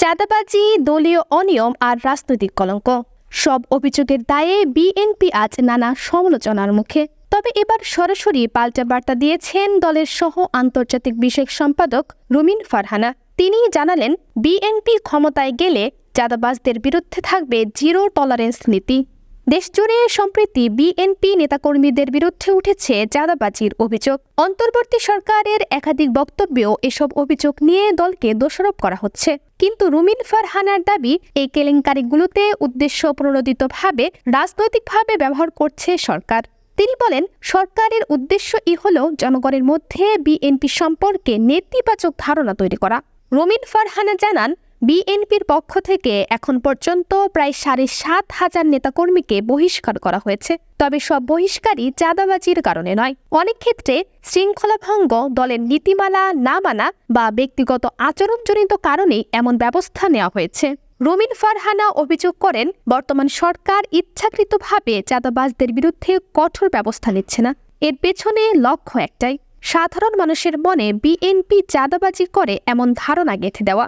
চাঁদাবাজি, দলীয় অনিয়ম আর রাজনৈতিক কলঙ্ক, সব অভিযোগের দায়ে বিএনপি আজ নানা সমালোচনার মুখে। তবে এবার সরাসরি পাল্টা বার্তা দিয়েছেন দলের সহ আন্তর্জাতিক বিষয়ক সম্পাদক রুমিন ফারহানা। তিনি জানালেন, বিএনপি ক্ষমতায় গেলে চাঁদাবাজদের বিরুদ্ধে থাকবে জিরো টলারেন্স নীতি। দেশজুড়ে সম্প্রতি বিএনপি নেতাকর্মীদের বিরুদ্ধে উঠেছে চাঁদাবাজির অভিযোগ। অন্তর্বর্তী সরকারের একাধিক বক্তব্যেও এসব অভিযোগ নিয়ে দলকে দোষারোপ করা হচ্ছে। কিন্তু রুমিন ফারহানার দাবি, এই কেলেঙ্কারিগুলোতে উদ্দেশ্য প্রণোদিতভাবে রাজনৈতিকভাবে ব্যবহার করছে সরকার। তিনি বলেন, সরকারের উদ্দেশ্যই হলো জনগণের মধ্যে বিএনপি সম্পর্কে নেতিবাচক ধারণা তৈরি করা। রুমিন ফারহানা জানান, বিএনপির পক্ষ থেকে এখন পর্যন্ত প্রায় ৭,৫০০ নেতাকর্মীকে বহিষ্কার করা হয়েছে। তবে সব বহিষ্কারই চাঁদাবাজির কারণে নয়। অনেক ক্ষেত্রে শৃঙ্খলা ভঙ্গ, দলের নীতিমালা না মানা বা ব্যক্তিগত আচরণজনিত কারণেই এমন ব্যবস্থা নেওয়া হয়েছে। রুমিন ফারহানা অভিযোগ করেন, বর্তমান সরকার ইচ্ছাকৃতভাবে চাঁদাবাজদের বিরুদ্ধে কঠোর ব্যবস্থা নিচ্ছে না। এর পেছনে লক্ষ্য একটাই, সাধারণ মানুষের মনে বিএনপি চাঁদাবাজি করে এমন ধারণা গেঁথে দেওয়া।